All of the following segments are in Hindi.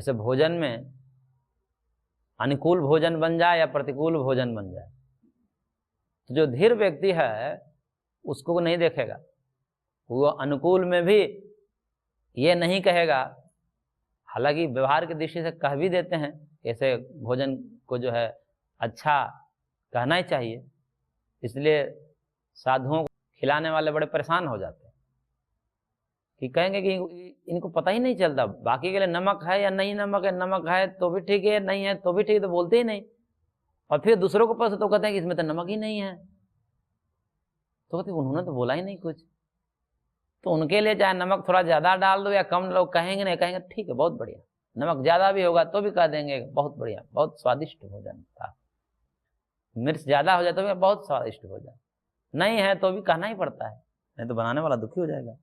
जैसे भोजन में अनुकूल भोजन बन जाए या प्रतिकूल भोजन बन जाए, तो जो धीर व्यक्ति है उसको नहीं देखेगा, वो अनुकूल में भी ये नहीं कहेगा, हालांकि व्यवहार की दृष्टि से कह भी देते हैं ऐसे भोजन को जो है अच्छा कहना ही चाहिए, इसलिए साधुओं को खिलाने वाले बड़े परेशान हो जाते हैं कि कहेंगे कि इनको पता ही नहीं चलता, बाकी के लिए नमक है या नहीं नमक है, नमक है तो भी ठीक है, नहीं है तो भी ठीक है, तो बोलते ही नहीं। और फिर दूसरों को पास तो कहते हैं कि इसमें तो नमक ही नहीं है, तो कहते उन्होंने तो बोला ही नहीं कुछ। तो उनके लिए चाहे नमक थोड़ा ज़्यादा डाल दो या कम, लोग कहेंगे नहीं, कहेंगे ठीक है बहुत बढ़िया, नमक ज़्यादा भी होगा तो भी कह देंगे बहुत बढ़िया, बहुत स्वादिष्ट भोजन था, मिर्च ज़्यादा हो जाए तो भी बहुत स्वादिष्ट भोजन, नहीं है तो भी कहना ही पड़ता है, नहीं तो बनाने वाला दुखी हो जाएगा।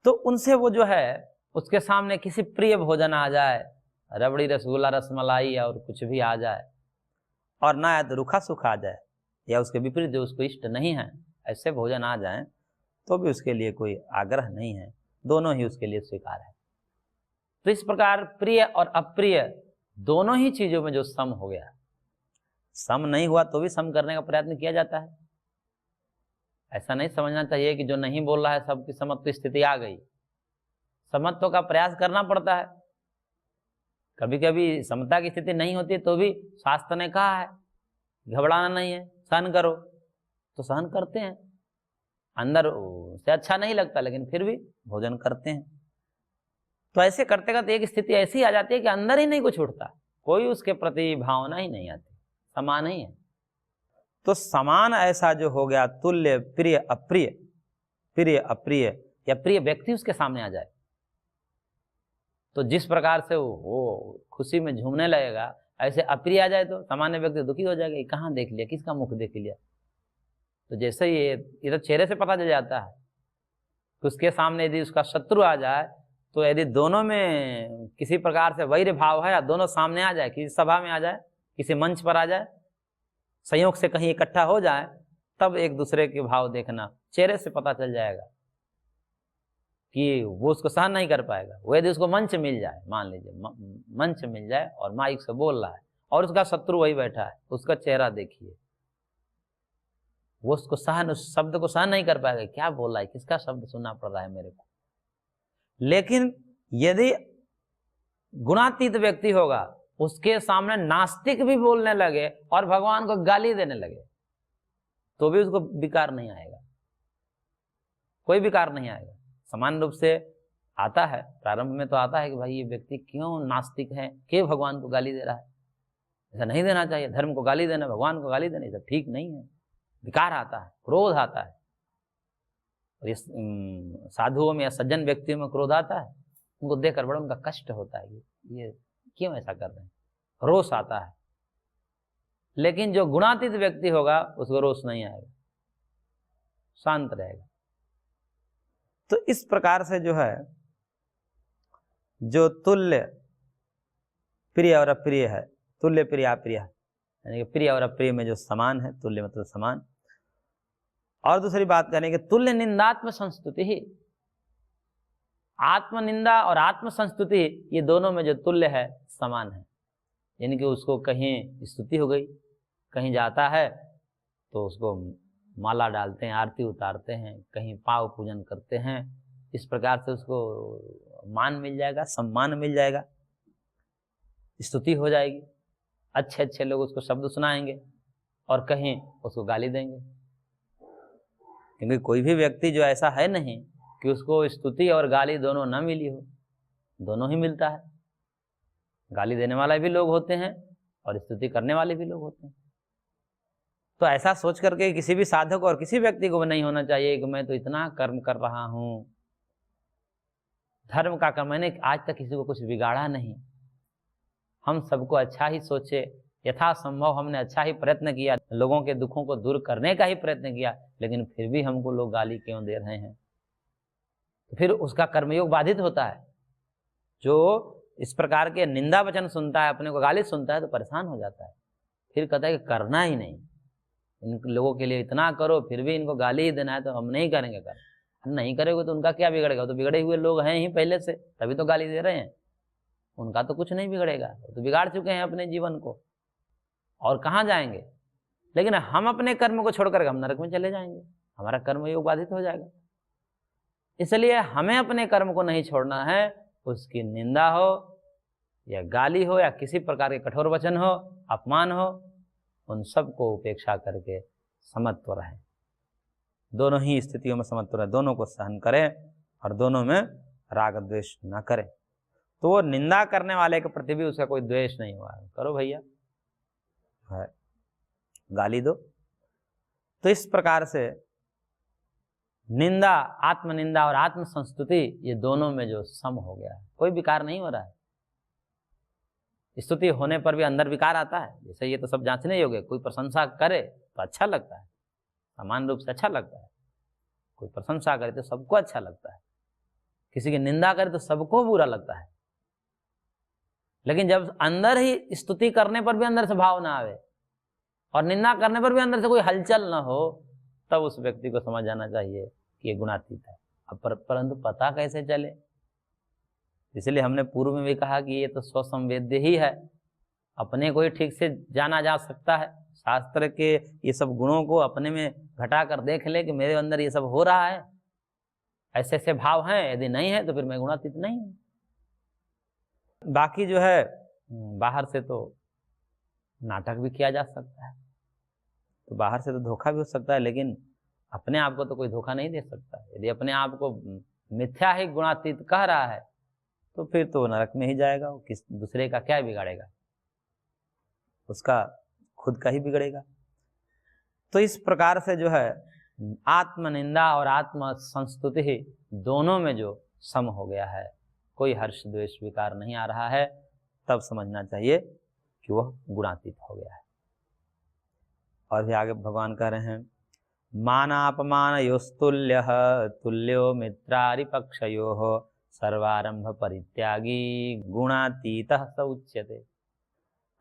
तो उनसे वो जो है उसके सामने किसी प्रिय भोजन आ जाए, रबड़ी रसगुल्ला रसमलाई और कुछ भी आ जाए, और ना या तो रूखा सूखा आ जाए या उसके विपरीत जो उसको इष्ट नहीं है ऐसे भोजन आ जाए, तो भी उसके लिए कोई आग्रह नहीं है, दोनों ही उसके लिए स्वीकार है। तो इस प्रकार प्रिय और अप्रिय दोनों ही चीजों में जो सम हो गया, सम नहीं हुआ तो भी सम करने का प्रयत्न किया जाता है। ऐसा नहीं समझना चाहिए कि जो नहीं बोल रहा है सबकी समत्व स्थिति आ गई, समत्व का प्रयास करना पड़ता है। कभी कभी समता की स्थिति नहीं होती तो भी शास्त्र ने कहा है घबराना नहीं है, सहन करो, तो सहन करते हैं, अंदर से अच्छा नहीं लगता लेकिन फिर भी भोजन करते हैं। तो ऐसे करते करते एक स्थिति ऐसी आ जाती है कि अंदर ही नहीं कुछ उठता, कोई उसके प्रति भावना ही नहीं आती, समान ही है। तो समान ऐसा जो हो गया तुल्य प्रिय अप्रिय, प्रिय अप्रिय या प्रिय व्यक्ति उसके सामने आ जाए तो जिस प्रकार से वो खुशी में झूमने लगेगा, ऐसे अप्रिय आ जाए तो सामान्य व्यक्ति दुखी हो जाएगा, कहाँ देख लिया, किसका मुख देख लिया। तो जैसे ये तो चेहरे से पता चल जाता है कि उसके सामने यदि उसका शत्रु आ जाए, तो यदि दोनों में किसी प्रकार से वैर भाव है या दोनों सामने आ जाए, किसी सभा में आ जाए, किसी मंच पर आ जाए, संयोग से कहीं इकट्ठा हो जाए, तब एक दूसरे के भाव देखना, चेहरे से पता चल जाएगा कि वो उसको सहन नहीं कर पाएगा। वो यदि उसको मंच मिल जाए, मान लीजिए मंच मिल जाए और माइक से बोल रहा है और उसका शत्रु वही बैठा है, उसका चेहरा देखिए, वो उसको सहन, उस शब्द को सहन नहीं कर पाएगा, क्या बोल रहा है, किसका शब्द सुनना पड़ रहा है मेरे को। लेकिन यदि गुणातीत व्यक्ति होगा, उसके सामने नास्तिक भी बोलने लगे और भगवान को गाली देने लगे, तो भी उसको विकार नहीं आएगा, कोई विकार नहीं आएगा। समान रूप से आता है, प्रारंभ में तो आता है कि भाई ये व्यक्ति क्यों नास्तिक है, क्यों भगवान को गाली दे रहा है, ऐसा नहीं देना चाहिए, धर्म को गाली देना, भगवान को गाली देना, ऐसा ठीक नहीं है, विकार आता है, क्रोध आता है। और इस साधुओं में या सज्जन व्यक्तियों में क्रोध आता है, उनको देखकर बड़ा उनका कष्ट होता है, ये क्यों ऐसा कर रहे हैं, रोष आता है। लेकिन जो गुणातीत व्यक्ति होगा उसको रोष नहीं आएगा, शांत रहेगा। तो इस प्रकार से जो है, जो तुल्य प्रिय और अप्रिय है, तुल्य प्रिय अप्रिय, यानी कि प्रिय और अप्रिय में जो समान है, तुल्य मतलब समान। और दूसरी बात करें कि तुल्य निंदात्म संस्तुति ही, आत्मनिंदा और आत्म संस्तुति, ये दोनों में जो तुल्य है समान है। यानी कि उसको कहीं स्तुति हो गई, कहीं जाता है तो उसको माला डालते हैं, आरती उतारते हैं, कहीं पाव पूजन करते हैं, इस प्रकार से उसको मान मिल जाएगा, सम्मान मिल जाएगा, स्तुति हो जाएगी, अच्छे अच्छे लोग उसको शब्द सुनाएंगे, और कहीं उसको गाली देंगे। क्योंकि कोई भी व्यक्ति जो ऐसा है नहीं कि उसको स्तुति और गाली दोनों न मिली हो, दोनों ही मिलता है। गाली देने वाले भी लोग होते हैं और स्तुति करने वाले भी लोग होते हैं। तो ऐसा सोच करके किसी भी साधक और किसी व्यक्ति को नहीं होना चाहिए कि मैं तो इतना कर्म कर रहा हूँ, धर्म का कर्म, मैंने आज तक किसी को कुछ बिगाड़ा नहीं, हम सबको अच्छा ही सोचे, यथासंभव हमने अच्छा ही प्रयत्न किया, लोगों के दुखों को दूर करने का ही प्रयत्न किया, लेकिन फिर भी हमको लोग गाली क्यों दे रहे हैं। तो फिर उसका कर्मयोग बाधित होता है। जो इस प्रकार के निंदा वचन सुनता है, अपने को गाली सुनता है, तो परेशान हो जाता है, फिर कहता है कि करना ही नहीं, इन लोगों के लिए इतना करो फिर भी इनको गाली ही देना है, तो हम नहीं करेंगे। हम नहीं करेंगे तो उनका क्या बिगड़ेगा, तो बिगड़े हुए लोग हैं ही पहले से, तभी तो गाली दे रहे हैं। उनका तो कुछ नहीं बिगड़ेगा, वो तो बिगाड़ चुके हैं अपने जीवन को, और कहाँ जाएंगे। लेकिन हम अपने कर्म को छोड़कर हम नरक में चले जाएंगे, हमारा कर्म योग बाधित हो जाएगा। इसलिए हमें अपने कर्म को नहीं छोड़ना है, उसकी निंदा हो या गाली हो या किसी प्रकार के कठोर वचन हो, अपमान हो, उन सब को उपेक्षा करके समत्व रहें, दोनों ही स्थितियों में समत्व रहें, दोनों को सहन करें और दोनों में राग द्वेष न करें। तो वो निंदा करने वाले के प्रति भी उसका कोई द्वेष नहीं हुआ, करो भैया, है गाली दो। तो इस प्रकार से निंदा, आत्मनिंदा और आत्म संस्तुति, ये दोनों में जो सम हो गया है, कोई विकार नहीं हो रहा है। स्तुति होने पर भी अंदर विकार आता है, जैसे ये तो सब जांचने योग्य, कोई प्रशंसा करे तो अच्छा लगता है, सामान्य रूप से अच्छा लगता है, कोई प्रशंसा करे तो सबको अच्छा लगता है, किसी की निंदा करे तो सबको बुरा लगता है। लेकिन जब अंदर ही स्तुति करने पर भी अंदर से भाव ना आवे और निंदा करने पर भी अंदर से कोई हलचल ना हो, तब उस व्यक्ति को समझ जाना चाहिए कि ये गुणातीत है। अब परंतु पता कैसे चले, इसलिए हमने पूर्व में भी कहा कि ये तो स्वसंवेद्य ही है, अपने को ही ठीक से जाना जा सकता है। शास्त्र के ये सब गुणों को अपने में घटा कर देख ले कि मेरे अंदर ये सब हो रहा है, ऐसे ऐसे भाव हैं, यदि नहीं है तो फिर मैं गुणातीत नहीं हूँ। बाकी जो है बाहर से तो नाटक भी किया जा सकता है, तो बाहर से तो धोखा भी हो सकता है, लेकिन अपने आप को तो कोई धोखा नहीं दे सकता। यदि अपने आप को मिथ्या ही गुणातीत कह रहा है तो फिर तो नरक में ही जाएगा, वो किस दूसरे का क्या बिगाड़ेगा, उसका खुद का ही बिगड़ेगा। तो इस प्रकार से जो है आत्मनिंदा और आत्म संस्तुति दोनों में जो सम हो गया है, कोई हर्ष द्वेष विकार नहीं आ रहा है, तब समझना चाहिए कि वह गुणातीत हो गया है। और भी आगे भगवान कह रहे हैं, मानापमान योस्तुल्य तुल्यो मित्रारिपक्षयो सर्वारंभ परित्यागी गुणातीतः स उच्यते।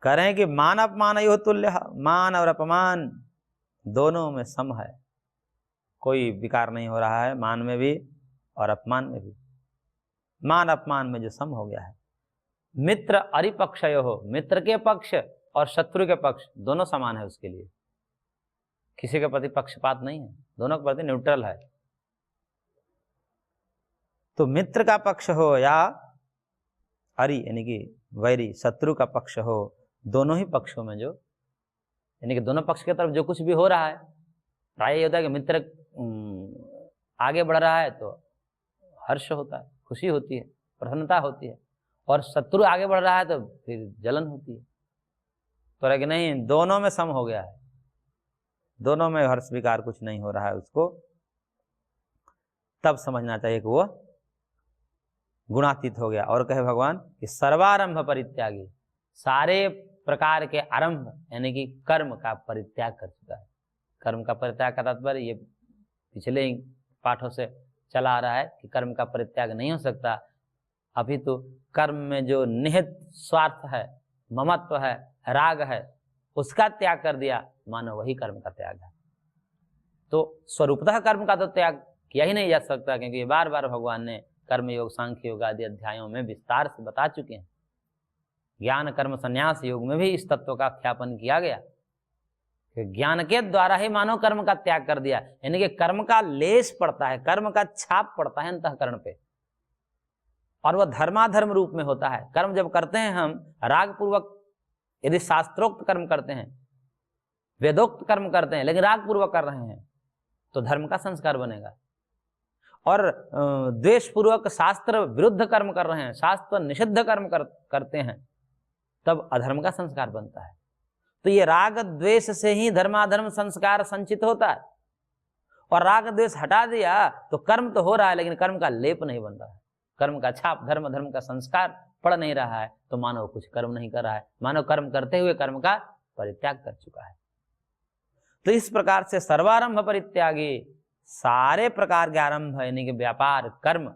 कह रहे हैं कि मान अपमान यो तुल्य, मान और अपमान दोनों में सम है, कोई विकार नहीं हो रहा है, मान में भी और अपमान में भी। मान अपमान में जो सम हो गया है। मित्र अरिपक्षयो हो, मित्र के पक्ष और शत्रु के पक्ष दोनों समान है उसके लिए, किसी के प्रति पक्षपात नहीं है, दोनों के प्रति न्यूट्रल है। तो मित्र का पक्ष हो या अरि यानी कि वैरी शत्रु का पक्ष हो, दोनों ही पक्षों में जो यानी कि दोनों पक्ष की तरफ जो कुछ भी हो रहा है, प्राय ये होता है कि मित्र आगे बढ़ रहा है तो हर्ष होता है, खुशी होती है, प्रसन्नता होती है, और शत्रु आगे बढ़ रहा है तो फिर जलन होती है। तो कि नहीं, दोनों में सम हो गया है, दोनों में हर्ष विकार कुछ नहीं हो रहा है उसको, तब समझना चाहिए कि वो गुणातीत हो गया। और कहे भगवान कि सर्वारंभ परित्यागी, सारे प्रकार के आरंभ यानी कि कर्म का परित्याग कर चुका है। कर्म का परित्याग का तात्पर्य ये पिछले पाठों से चला आ रहा है कि कर्म का परित्याग नहीं हो सकता, अभी तो कर्म में जो निहित स्वार्थ है, ममत्व है, राग है, उसका त्याग कर दिया, मानो वही कर्म का त्याग है। तो स्वरूपतः कर्म का तो त्याग किया ही नहीं जा सकता, क्योंकि बार बार भगवान ने कर्म योग, सांख्य योग आदि अध्यायों में विस्तार से बता चुके हैं। ज्ञान कर्म संन्यास योग में भी इस तत्व का ख्यापन किया गया कि ज्ञान के द्वारा ही मानव कर्म का त्याग कर दिया, यानी कि कर्म का लेश पड़ता है, कर्म का छाप पड़ता है अंतःकरण पे, और वह धर्माधर्म रूप में होता है। कर्म जब करते हैं हम राग पूर्वक, यदि शास्त्रोक्त कर्म करते हैं, वेदोक्त कर्म करते हैं, लेकिन राग पूर्वक कर रहे हैं तो धर्म का संस्कार बनेगा। और द्वेष पूर्वक शास्त्र विरुद्ध कर्म कर रहे हैं, शास्त्र निषिद्ध कर्म करते हैं, तब अधर्म का संस्कार बनता है। तो ये राग द्वेष से ही धर्माधर्म संस्कार संचित होता है, और राग द्वेष हटा दिया तो कर्म तो हो रहा है, लेकिन कर्म का लेप नहीं बन रहा है, कर्म का छाप, धर्म का संस्कार पड़ नहीं रहा है, तो मानव कुछ कर्म नहीं कर रहा है, मानव कर्म करते हुए कर्म का परित्याग कर चुका है। तो इस प्रकार से सर्वारंभ परित्यागी, सारे प्रकार के आरंभ यानी कि व्यापार कर्म,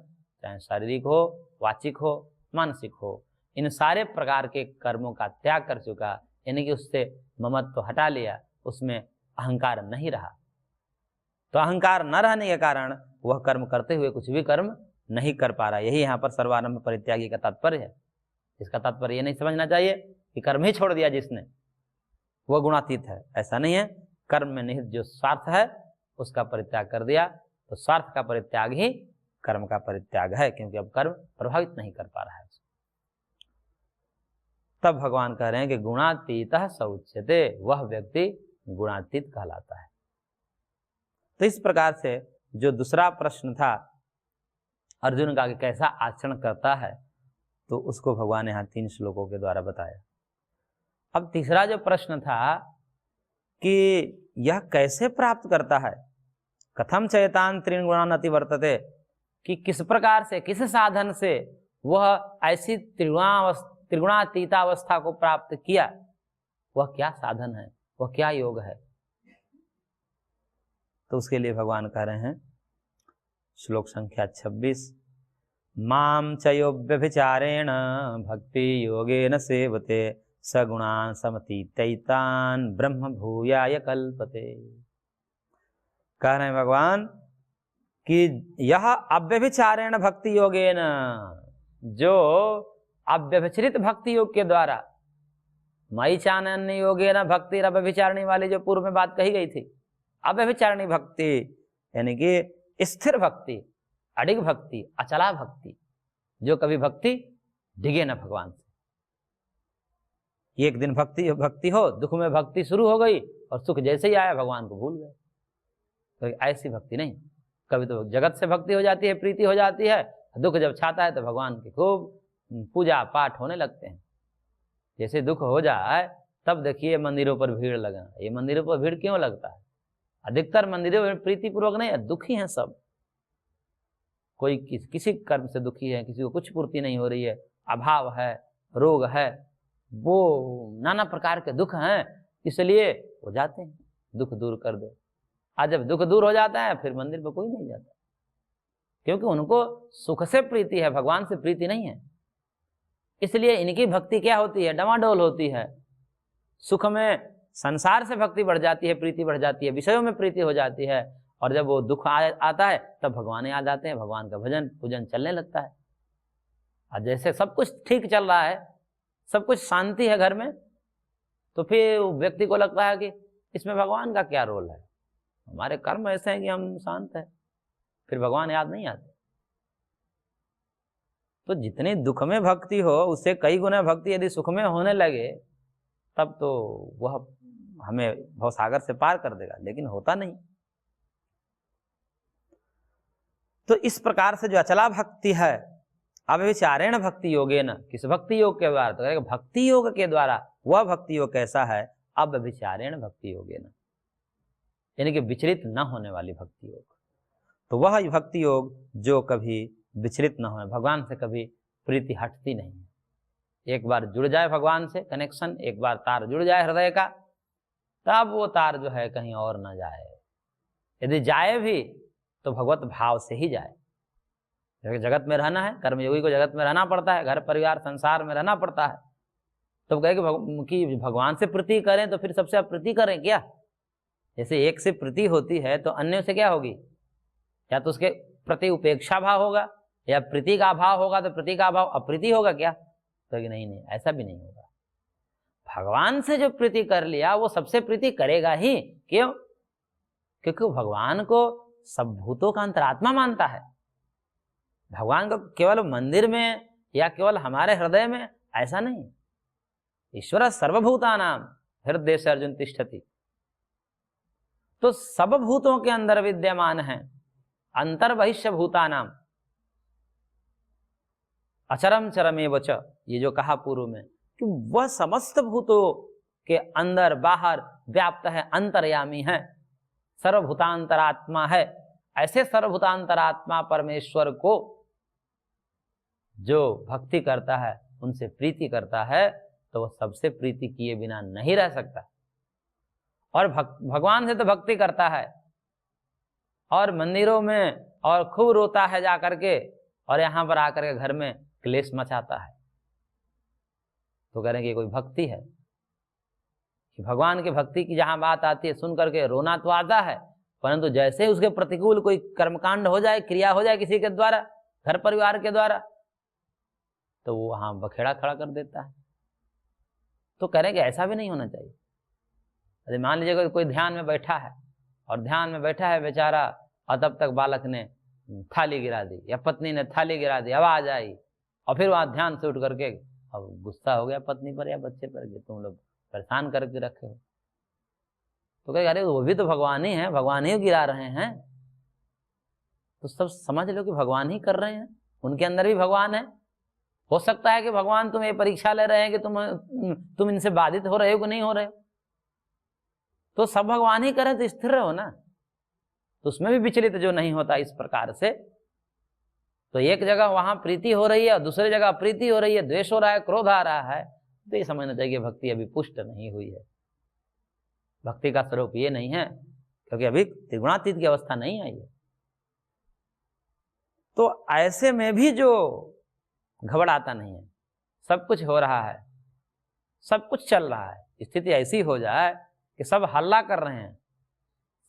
चाहे शारीरिक हो, वाचिक हो, मानसिक हो, इन सारे प्रकार के कर्मों का त्याग कर चुका, यानी कि उससे ममत्व हटा लिया, उसमें अहंकार नहीं रहा। तो अहंकार न रहने के कारण वह कर्म करते हुए कुछ भी कर्म नहीं कर पा रहा। यही यहाँ पर सर्वारंभ परित्यागी का तात्पर्य है। इसका तात्पर्य ये नहीं समझना चाहिए कि कर्म ही छोड़ दिया जिसने वह गुणातीत है, ऐसा नहीं है। कर्म में निहित जो स्वार्थ है उसका परित्याग कर दिया तो स्वार्थ का परित्याग ही कर्म का परित्याग है, क्योंकि अब कर्म प्रभावित नहीं कर पा रहा है। तब भगवान कह रहे हैं कि गुणातीतः स उच्यते, वह व्यक्ति गुणातीत कहलाता है। तो इस प्रकार से जो दूसरा प्रश्न था अर्जुन का कि कैसा आचरण करता है, तो उसको भगवान यहाँ 3 श्लोकों के द्वारा बताया। अब तीसरा जो प्रश्न था कि यह कैसे प्राप्त करता है, कथम चैतान त्रीन गुणान अतिवर्तते, कि किस प्रकार से, किस साधन से वह ऐसी त्रिगुणातीतावस्था को प्राप्त किया, वह क्या साधन है, वह क्या योग है। तो उसके लिए भगवान कह रहे हैं श्लोक संख्या 26, माम चयोव्यभिचारेण भक्ति योगेन सेवते सगुणान् समतीतैतान् ब्रह्म भूयाय कल्पते। कह रहे हैं भगवान कि यह अव्यभिचारेण भक्ति योगेन, जो अव्यभिचरित भक्ति योग के द्वारा, मयि चानन्य योगेन भक्ति अव्यभिचारिणी वाली जो पूर्व में बात कही गई थी, अव्यभिचारिणी भक्ति यानी कि स्थिर भक्ति, अडिग भक्ति, अचला भक्ति, जो कभी भक्ति डिगे न भगवान से। एक दिन भक्ति हो, दुख में भक्ति शुरू हो गई और सुख जैसे ही आया भगवान को भूल गए, तो ऐसी भक्ति नहीं। कभी तो जगत से भक्ति हो जाती है, प्रीति हो जाती है, दुख जब छाता है तो भगवान की खूब पूजा पाठ होने लगते हैं। जैसे दुख हो जाए तब देखिए मंदिरों पर भीड़ लगना। ये मंदिरों पर भीड़ क्यों लगता है? अधिकतर मंदिरों में प्रीति पूर्वक नहीं, दुखी हैं सब। कोई किसी कर्म से दुखी है, किसी को कुछ पूर्ति नहीं हो रही है, अभाव है, रोग है, वो नाना प्रकार के दुख हैं, इसलिए वो जाते हैं दुख दूर कर दो। आज जब दुख दूर हो जाता है फिर मंदिर पर कोई नहीं जाता, क्योंकि उनको सुख से प्रीति है, भगवान से प्रीति नहीं है। इसलिए इनकी भक्ति क्या होती है? डमाडोल होती है। सुख में संसार से भक्ति बढ़ जाती है, प्रीति बढ़ जाती है, विषयों में प्रीति हो जाती है, और जब वो दुख आता है तब भगवान याद आते हैं, भगवान का भजन पूजन चलने लगता है। और जैसे सब कुछ ठीक चल रहा है, सब कुछ शांति है घर में, तो फिर व्यक्ति को लगता है कि इसमें भगवान का क्या रोल है, हमारे कर्म ऐसे हैं कि हम शांत हैं, फिर भगवान याद नहीं आते। तो जितनी दुख में भक्ति हो उससे कई गुना भक्ति यदि सुख में होने लगे तब तो वह हमें भवसागर से पार कर देगा, लेकिन होता नहीं। तो इस प्रकार से जो अचला भक्ति है, अव्यभिचारेण भक्ति योगेन, किस भक्ति योग के द्वारा? तो भक्ति योग के द्वारा। वह भक्ति योग कैसा है? अव्यभिचारेण भक्ति योगेन, यानी कि विचलित न होने वाली भक्ति योग। तो वह भक्ति योग जो कभी विचलित न हो, भगवान से कभी प्रीति हटती नहीं है। एक बार जुड़ जाए भगवान से कनेक्शन, एक बार तार जुड़ जाए हृदय का, तब वो तार जो है कहीं और न जाए। यदि जाए भी तो भगवत भाव से ही जाए। जगत में रहना है, कर्मयोगी को जगत में रहना पड़ता है, घर परिवार संसार में रहना पड़ता है। तो कहे कि भगवान से प्रीति करें तो फिर सबसे प्रीति करें क्या? जैसे एक से प्रीति होती है तो अन्य से क्या होगी? या तो उसके प्रति उपेक्षा भाव होगा, या प्रीति का अभाव होगा तो प्रीति का अभाव अप्रीति होगा क्या? तो नहीं, ऐसा भी नहीं होगा। भगवान से जो प्रीति कर लिया वो सबसे प्रीति करेगा ही। क्यों? क्योंकि भगवान को सब भूतों का अंतरात्मा मानता है। भगवान को केवल मंदिर में या केवल हमारे हृदय में ऐसा नहीं। ईश्वर सर्वभूतानां हृदय से अर्जुन तिष्ठति, तो सब भूतों के अंदर विद्यमान है। अंतर बहिष्य भूतानां अचरम चरमेव च, ये जो कहा पूर्व में कि वह समस्त भूतों के अंदर बाहर व्याप्त है, अंतर्यामी है, सर्वभूतांतरात्मा है। ऐसे सर्वभूतांतरात्मा परमेश्वर को जो भक्ति करता है, उनसे प्रीति करता है, तो वह सबसे प्रीति किए बिना नहीं रह सकता। और भगवान से तो भक्ति करता है और मंदिरों में और खूब रोता है जा करके, और यहाँ पर आकर के घर में क्लेश मचाता है, तो कह रहे हैं कि कोई भक्ति है। कि भगवान की भक्ति की जहां बात आती है सुन करके रोना तो आता है, परंतु जैसे उसके प्रतिकूल कोई कर्मकांड हो जाए, क्रिया हो जाए किसी के द्वारा, घर परिवार के द्वारा, तो वो वहाँ बखेड़ा खड़ा कर देता है। तो कह रहे हैं कि ऐसा भी नहीं होना चाहिए। अरे मान लीजिए कोई ध्यान में बैठा है और ध्यान में बैठा है बेचारा, और तब तक बालक ने थाली गिरा दी या पत्नी ने थाली गिरा दी, आवाज आई, और फिर वहाँ ध्यान से उठ करके अब गुस्सा हो गया पत्नी पर या बच्चे पर कि तुम लोग परेशान करके रखे हो। तो कहेगा अरे वो भी तो भगवान ही है, भगवान ही गिरा रहे हैं। तो सब समझ लो कि भगवान ही कर रहे हैं, उनके अंदर भी भगवान है। हो सकता है कि भगवान तुम्हें परीक्षा ले रहे हैं कि तुम इनसे बाधित हो रहे हो कि नहीं हो रहे हो। तो सब भगवान ही करे तो स्थिर रहो ना, तो उसमें भी विचलित जो नहीं होता इस प्रकार से। तो एक जगह वहां प्रीति हो रही है और दूसरी जगह प्रीति हो रही है, द्वेष हो रहा है, क्रोध आ रहा है, तो ये समझना चाहिए भक्ति अभी पुष्ट नहीं हुई है। भक्ति का स्वरूप ये नहीं है, क्योंकि अभी त्रिगुणातीत की अवस्था नहीं आई है। तो ऐसे में भी जो घबराता नहीं है, सब कुछ हो रहा है, सब कुछ चल रहा है, स्थिति ऐसी हो जाए कि सब हल्ला कर रहे हैं,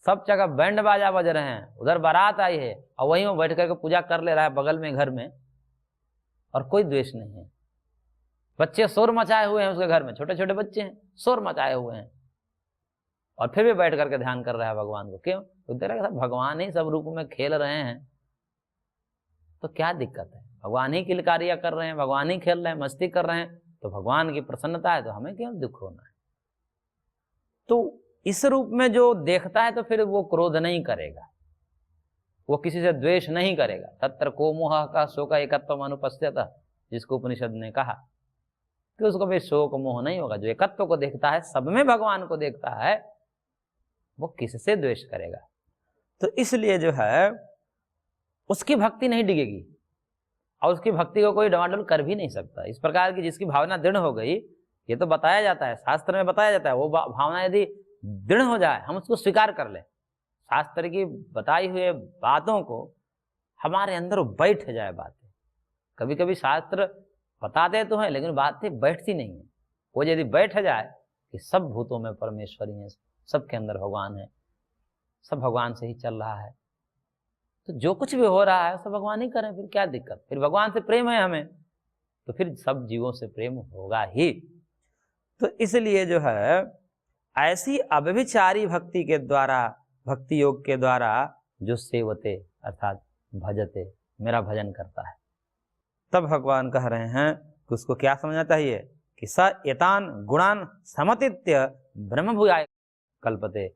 सब जगह बैंड बाजा बज रहे हैं, उधर बारात आई है और वहीं वो बैठ करके पूजा कर ले रहा है बगल में घर में, और कोई द्वेष नहीं है। बच्चे शोर मचाए हुए हैं उसके घर में, छोटे छोटे बच्चे हैं, शोर मचाए हुए हैं, और फिर भी बैठ करके ध्यान कर रहा है भगवान को। क्यों? तो तेरा भगवान ही सब रूप में खेल रहे हैं, तो क्या दिक्कत है? भगवान ही किलकारियां कर रहे हैं, भगवान ही खेल रहे हैं, मस्ती कर रहे हैं, तो भगवान की प्रसन्नता है, तो हमें क्यों दुख होना है? तो इस रूप में जो देखता है तो फिर वो क्रोध नहीं करेगा, वो किसी से द्वेष नहीं करेगा। तत्र को मोह का शोक एकत्व अनुपस्थित, जिसको उपनिषद ने कहा कि उसको भी शोक मोह नहीं होगा। जो एकत्व को देखता है, सब में भगवान को देखता है, वो किससे द्वेष करेगा? तो इसलिए जो है उसकी भक्ति नहीं डिगेगी, और उसकी भक्ति को कोई डवाडोल कर भी नहीं सकता। इस प्रकार की जिसकी भावना दृढ़ हो गई, ये तो बताया जाता है, शास्त्र में बताया जाता है, वो भावना यदि दृढ़ हो जाए, हम उसको स्वीकार कर ले, शास्त्र की बताई हुई बातों को हमारे अंदर बैठ जाए बातें। कभी कभी शास्त्र बताते तो हैं लेकिन बातें बैठती नहीं है। वो यदि बैठ जाए कि सब भूतों में परमेश्वर ही है, सबके अंदर भगवान है, सब भगवान से ही चल रहा है, तो जो कुछ भी हो रहा है सब भगवान ही करें, फिर क्या दिक्कत? फिर भगवान से प्रेम है हमें, तो फिर सब जीवों से प्रेम होगा ही। तो इसलिए जो है ऐसी अव्यभिचारी भक्ति के द्वारा, भक्ति योग के द्वारा जो सेवते अर्थात भजते, मेरा भजन करता है, तब भगवान कह रहे हैं कि उसको क्या समझना चाहिए कि स एतान गुणान समतीत्य ब्रह्मभूयाय कल्पते।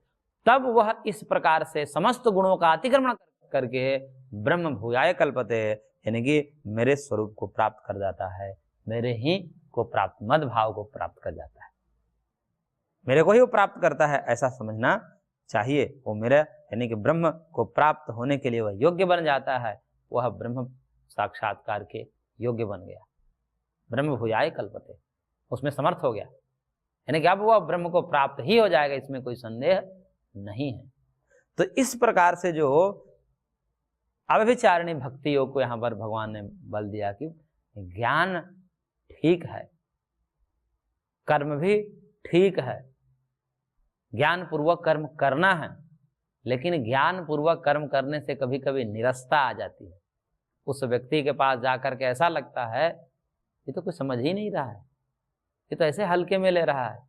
तब वह इस प्रकार से समस्त गुणों का अतिक्रमण करके ब्रह्म भूयाय कल्पते, यानी कि मेरे स्वरूप को प्राप्त कर जाता है, मेरे ही को प्राप्त, मद भाव को प्राप्त कर जाता है, मेरे को ही वो प्राप्त करता है, ऐसा समझना चाहिए। वो मेरे यानी कि ब्रह्म को प्राप्त होने के लिए वह योग्य बन जाता है, वह ब्रह्म साक्षात्कार के योग्य बन गया, ब्रह्म भूयाय कल्पते, उसमें समर्थ हो गया, यानी कि अब वह ब्रह्म को प्राप्त ही हो जाएगा, इसमें कोई संदेह नहीं है। तो इस प्रकार से जो अव्यभिचारिणी भक्ति योग को यहाँ पर भगवान ने बल दिया कि ज्ञान ठीक है, कर्म भी ठीक है, ज्ञान पूर्वक कर्म करना है, लेकिन ज्ञान पूर्वक कर्म करने से कभी कभी निरस्ता आ जाती है। उस व्यक्ति के पास जाकर के ऐसा लगता है ये तो कुछ समझ ही नहीं रहा है, ये तो ऐसे हल्के में ले रहा है,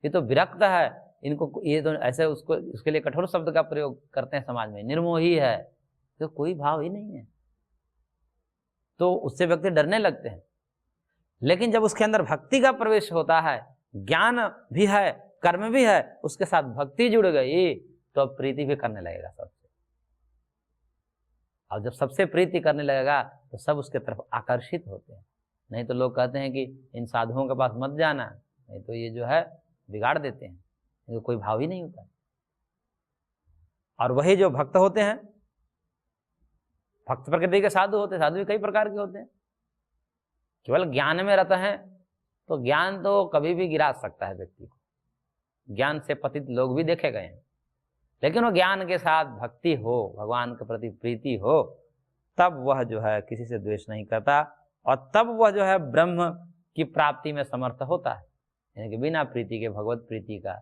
ये तो विरक्त है, इनको ये तो ऐसे उसको उसके लिए कठोर शब्द का प्रयोग करते हैं समाज में, निर्मोही है, तो कोई भाव ही नहीं है, तो उससे व्यक्ति डरने लगते हैं। लेकिन जब उसके अंदर भक्ति का प्रवेश होता है, ज्ञान भी है, कर्म भी है, उसके साथ भक्ति जुड़ गई, तो अब प्रीति भी करने लगेगा सबसे। और जब सबसे प्रीति करने लगेगा तो सब उसके तरफ आकर्षित होते हैं। नहीं तो लोग कहते हैं कि इन साधुओं के पास मत जाना, नहीं तो ये जो है बिगाड़ देते हैं, तो कोई भाव ही नहीं होता। और वही जो भक्त होते हैं, भक्त प्रकृति के साधु होते हैं, साधु भी कई प्रकार के होते हैं, केवल ज्ञान में रहते हैं, तो ज्ञान तो कभी भी गिरा सकता है व्यक्ति को, ज्ञान से पतित लोग भी देखे गए हैं, लेकिन वो ज्ञान के साथ भक्ति हो, भगवान के प्रति प्रीति हो, तब वह जो है किसी से द्वेष नहीं करता, और तब वह जो है ब्रह्म की प्राप्ति में समर्थ होता है, यानी कि बिना प्रीति के भगवत प्रीति का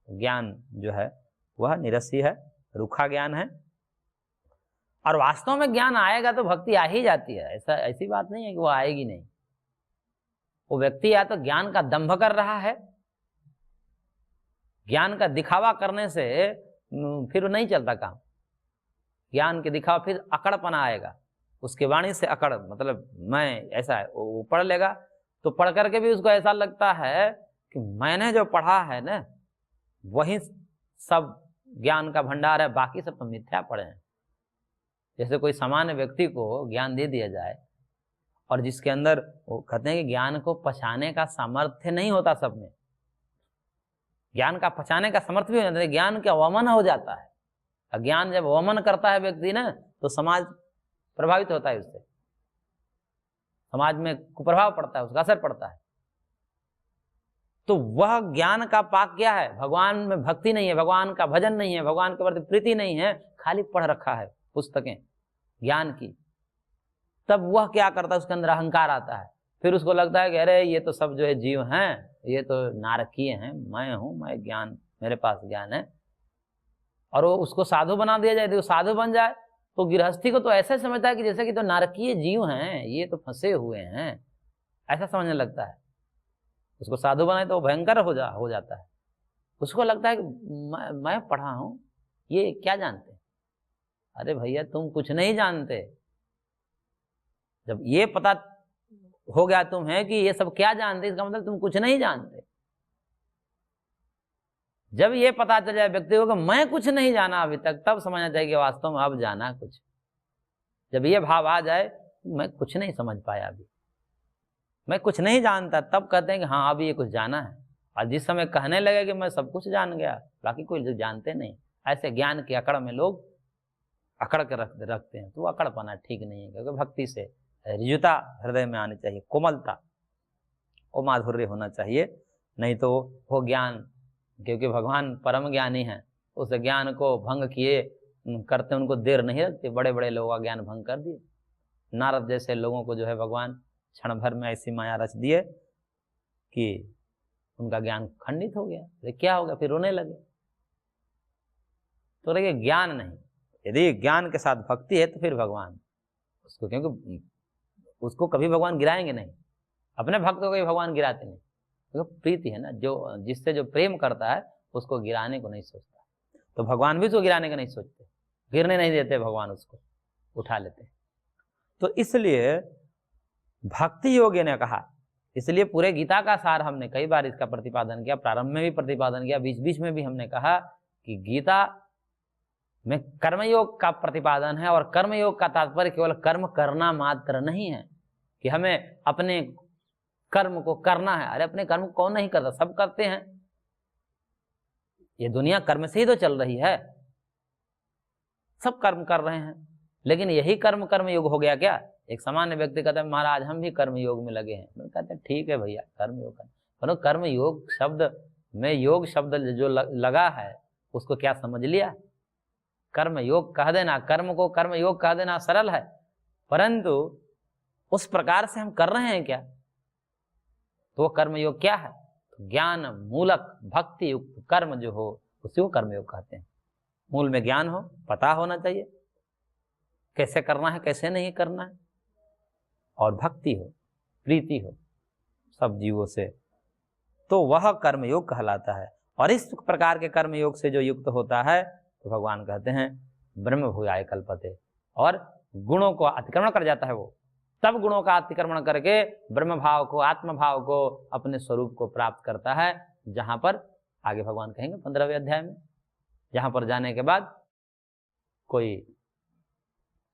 ज्ञान जो है वह निरसी है, रूखा ज्ञान है। और वास्तव में ज्ञान आएगा तो भक्ति आ ही जाती है, ऐसी बात नहीं है कि वो आएगी नहीं, वो व्यक्ति या तो ज्ञान का दंभ कर रहा है, ज्ञान का दिखावा करने से फिर नहीं चलता काम। ज्ञान के दिखावा फिर अकड़पना आएगा, उसके वाणी से अकड़, मतलब मैं ऐसा है, वो पढ़ लेगा तो पढ़ करके भी उसको ऐसा लगता है कि मैंने जो पढ़ा है ना वही सब ज्ञान का भंडार है, बाकी सब तो मिथ्या पढ़े हैं। जैसे कोई सामान्य व्यक्ति को ज्ञान दे दिया जाए और जिसके अंदर, वो कहते हैं कि ज्ञान को पचाने का सामर्थ्य नहीं होता सब में, ज्ञान का पचाने का सामर्थ्य भी हो जाता है, ज्ञान का वमन हो जाता है। अज्ञान जब वमन करता है व्यक्ति ना तो समाज प्रभावित होता है उससे, समाज में कुप्रभाव पड़ता है, उसका असर पड़ता है। तो वह ज्ञान का पाक क्या है? भगवान में भक्ति नहीं है, भगवान का भजन नहीं है, भगवान के प्रति प्रीति नहीं है, खाली पढ़ रखा है पुस्तकें ज्ञान की। तब वह क्या करता है? उसके अंदर अहंकार आता है, फिर उसको लगता है कि अरे ये तो सब जो है जीव हैं, ये तो नारकीय हैं, मैं हूं, मैं ज्ञान, मेरे पास ज्ञान है। और वो उसको साधु बना दिया जाए, तो साधु बन जाए तो गृहस्थी को तो ऐसे समझता है कि जैसे कि तो नारकीय जीव हैं, ये तो फंसे हुए हैं, ऐसा समझने लगता है। उसको साधु बनाए तो भयंकर हो जाता है। उसको लगता है कि मैं पढ़ा हूं, ये क्या जानते हैं? अरे भैया तुम कुछ नहीं जानते। जब ये पता हो गया तुम्हें कि ये सब क्या जानते, इसका मतलब तुम कुछ नहीं जानते। जब ये पता चल जाए व्यक्ति को कि मैं कुछ नहीं जाना अभी तक, तब समझना चाहिए कि वास्तव में अब जाना कुछ। जब ये भाव आ जाए मैं कुछ नहीं समझ पाया, अभी मैं कुछ नहीं जानता, तब कहते हैं कि हाँ अभी ये कुछ जाना है। और जिस समय कहने लगे कि मैं सब कुछ जान गया, बाकी कोई जानते नहीं, ऐसे ज्ञान की अकड़ में लोग अकड़ के रखते हैं। तो वो अकड़पना ठीक नहीं है, क्योंकि भक्ति से ऋजुता हृदय में आनी चाहिए, कोमलता और माधुर्य होना चाहिए। नहीं तो वो ज्ञान, क्योंकि भगवान परम ज्ञानी हैं, उस ज्ञान को भंग किए करते उनको देर नहीं लगती। बड़े बड़े लोगों का ज्ञान भंग कर दिए। नारद जैसे लोगों को जो है भगवान क्षण भर में ऐसी माया रच दिए कि उनका ज्ञान खंडित हो गया। तो क्या हो गया? फिर रोने लगे। तो देखिए ज्ञान नहीं, यदि ज्ञान के साथ भक्ति है तो फिर भगवान उसको, क्योंकि उसको कभी भगवान गिराएंगे नहीं, अपने भक्त को कभी भगवान गिराते नहीं, क्योंकि प्रीति है ना, जो जिससे जो प्रेम करता है उसको गिराने को नहीं सोचता। तो भगवान भी उसको गिराने का नहीं सोचते, गिरने नहीं देते भगवान, उसको उठा लेते। तो इसलिए भक्ति योग्य ने कहा, इसलिए पूरे गीता का सार हमने कई बार इसका प्रतिपादन किया, प्रारंभ में भी प्रतिपादन किया, बीच बीच में भी हमने कहा कि गीता में कर्मयोग का प्रतिपादन है। और कर्मयोग का तात्पर्य केवल कर्म करना मात्र नहीं है कि हमें अपने कर्म को करना है। अरे अपने कर्म कौन नहीं करता? सब करते हैं। ये दुनिया कर्म से ही तो चल रही है, सब कर्म कर रहे हैं। लेकिन यही कर्म योग हो गया क्या? एक सामान्य व्यक्ति कहता है महाराज हम भी कर्म योग में लगे हैं। मैं कहते हैं ठीक है भैया कर्म योग, पर कर्म योग शब्द में योग शब्द जो लगा है उसको क्या समझ लिया? कर्म योग कह देना, कर्म को कर्म योग कह देना सरल है, परंतु उस प्रकार से हम कर रहे हैं क्या? तो वो कर्म योग क्या है? तो ज्ञान मूलक भक्ति युक्त कर्म जो हो उसी को कर्म योग कहते हैं। मूल में ज्ञान हो, पता होना चाहिए कैसे करना है कैसे नहीं करना है, और भक्ति हो, प्रीति हो सब जीवों से, तो वह कर्मयोग कहलाता है। और इस प्रकार के कर्मयोग से जो युक्त होता है तो भगवान कहते हैं ब्रह्म भूयाय कल्पते, और गुणों को अतिक्रमण कर जाता है। वो तब गुणों का अतिक्रमण करके ब्रह्म भाव को, आत्म भाव को, अपने स्वरूप को प्राप्त करता है, जहां पर आगे भगवान कहेंगे 15वें अध्याय में, जहां पर जाने के बाद कोई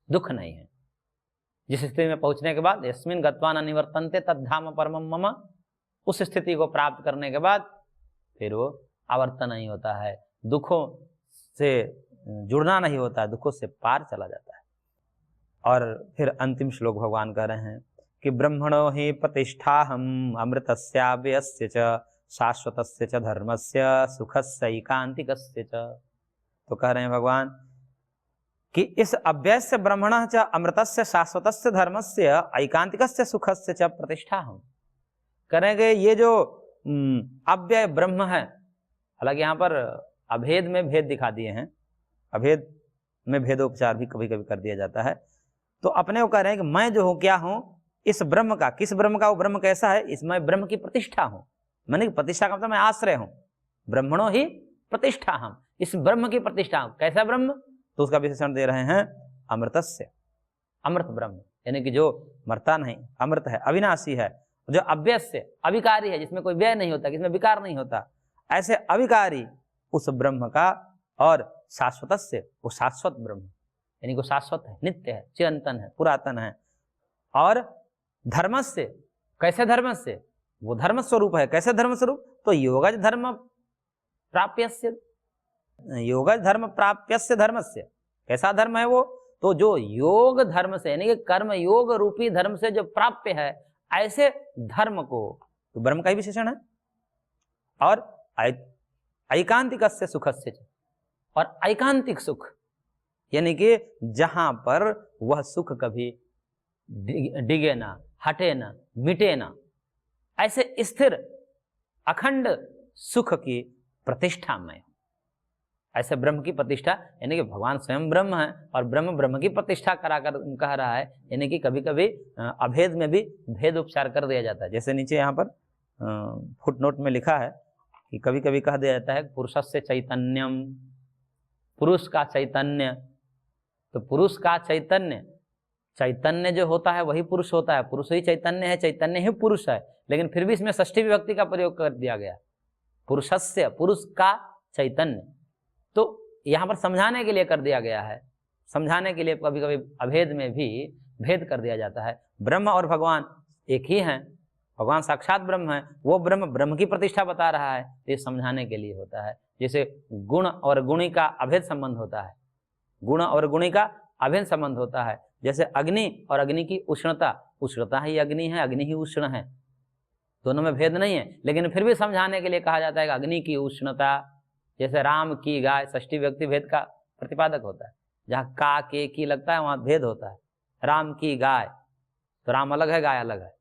दुख नहीं है। जिस स्थिति में पहुंचने के बाद यस्मिन् गत्वा न निवर्तन्ते तद्धाम परमं मम, उस स्थिति को प्राप्त करने के बाद फिर वो आवर्तन नहीं होता है, दुखों से जुड़ना नहीं होता है, दुखों से पार चला जाता है। और फिर अंतिम श्लोक भगवान कह रहे हैं कि ब्रह्मणो हि प्रतिष्ठाहम् अमृतस्याव्ययस्य च शाश्वतस्य च धर्मस्य सुखस्य एकांतिकस्य च। तो कह रहे हैं भगवान कि इस अव्ययस्य ब्रह्मणः च अमृतस्य शाश्वतस्य धर्मस्य एकांतिकस्य सुखस्य च प्रतिष्ठाहम्। करेंगे ये जो अव्यय ब्रह्म है, हालांकि यहाँ पर अभेद में भेद दिखा दिए हैं, अभेद में भेदोपचार भी कभी कभी कर दिया जाता है। तो अपने को कह रहे हैं कि मैं जो हूँ क्या हूँ? इस ब्रह्म का, किस ब्रह्म का, वो ब्रह्म कैसा है, इसमें ब्रह्म की प्रतिष्ठा हूँ, मैंने प्रतिष्ठा का मतलब मैं आश्रय हूँ, ब्रह्मणो ही प्रतिष्ठा हम, इस ब्रह्म की प्रतिष्ठा हूँ। कैसा ब्रह्म, तो उसका विशेषण दे रहे हैं अमृतस्य, अमृत ब्रह्म, यानी कि जो मरता नहीं, अमृत है, अविनाशी है, जो अव्यस्य, अविकारी है, जिसमें कोई व्यय नहीं होता, जिसमें विकार नहीं होता, ऐसे अविकारी उस ब्रह्म का, और शाश्वतस्य, वो शाश्वत ब्रह्म, यानी कि शाश्वत है, नित्य है, चिरंतन है, पुरातन है। और धर्मस्य, कैसे धर्मस्य, वो धर्म स्वरूप है, कैसे धर्म स्वरूप, तो योगज धर्म प्राप्यस्य, योगज धर्म प्राप्यस्य धर्मस्य, कैसा धर्म है वो, तो जो योग धर्म से, यानी कि कर्म योग रूपी धर्म से जो प्राप्य है, ऐसे धर्म को, तो ब्रह्म का ही विशेषण है। और ऐकांतिकस्य सुखस्य, और ऐकांतिक सुख, यानी कि जहां पर वह सुख कभी डिगे ना, हटे ना, मिटे ना, ऐसे स्थिर अखंड सुख की प्रतिष्ठा में, ऐसे ब्रह्म की प्रतिष्ठा, यानी कि भगवान स्वयं ब्रह्म है और ब्रह्म ब्रह्म की प्रतिष्ठा कराकर कह रहा है, यानी कि कभी कभी अभेद में भी भेद उपचार कर दिया जाता है। जैसे नीचे यहाँ पर फुटनोट में लिखा है कि कभी कभी कह दिया जाता है पुरुषस्य चैतन्यम, पुरुष का चैतन्य, तो पुरुष का चैतन्य, चैतन्य जो होता है वही पुरुष होता है, पुरुष ही चैतन्य है, चैतन्य ही पुरुष है, लेकिन फिर भी इसमें षष्ठी विभक्ति का प्रयोग कर दिया गया, पुरुषस्य, पुरुष का चैतन्य, तो यहाँ पर समझाने के लिए कर दिया गया है, समझाने के लिए कभी कभी अभेद में भी भेद कर दिया जाता है। ब्रह्म और भगवान एक ही हैं, भगवान साक्षात ब्रह्म है, वो ब्रह्म ब्रह्म की प्रतिष्ठा बता रहा है, ये समझाने के लिए होता है। जैसे गुण और गुणी का अभेद संबंध होता है, गुण और गुणी का अभेद संबंध होता है, जैसे अग्नि और अग्नि की उष्णता, उष्णता ही अग्नि है, अग्नि ही उष्ण है, दोनों में भेद नहीं है, लेकिन फिर भी समझाने के लिए कहा जाता है कि अग्नि की उष्णता, जैसे राम की गाय, षष्ठी व्यक्ति भेद का प्रतिपादक होता है, जहाँ का के की लगता है वहां भेद होता है, राम की गाय, तो राम अलग है, गाय अलग है।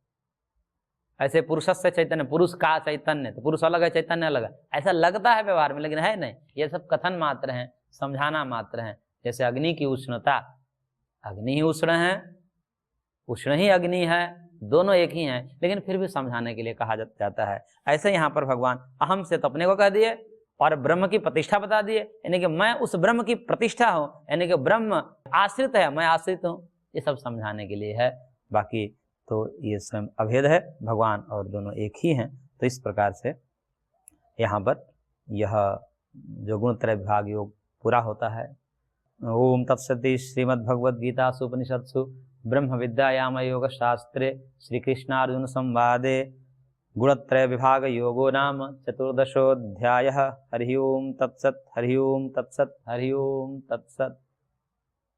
ऐसे पुरुषस्य चैतन्य, पुरुष का चैतन्य, तो पुरुष अलग है, चैतन्य अलग है, ऐसा लगता है व्यवहार में, लेकिन है नहीं, ये सब कथन मात्र हैं, समझाना मात्र हैं। जैसे अग्नि की उष्णता, अग्नि ही उष्ण है, उष्ण ही अग्नि है, दोनों एक ही हैं, लेकिन फिर भी समझाने के लिए कहा जाता है। ऐसे यहाँ पर भगवान अहम से तो अपने को कह दिए और ब्रह्म की प्रतिष्ठा बता दिए, यानी कि मैं उस ब्रह्म की प्रतिष्ठा हूँ, यानी कि ब्रह्म आश्रित है, मैं आश्रित हूँ, ये सब समझाने के लिए है। बाकी तो ये स्वयं अभेद है, भगवान और दोनों एक ही हैं। तो इस प्रकार से यहाँ पर यह जो गुणत्रय विभाग योग पूरा होता है। ओम तत्सति श्रीमद्भगवद्गीतासु उपनिषत्सु ब्रह्म विद्यायाम योग शास्त्रे श्री कृष्णार्जुन संवादे गुणत्रय विभाग योगो नाम चतुर्दशोऽध्यायः। हरि ओम तत्सत्, हरि ओम तत्सत्, हरि ओम तत्सत्।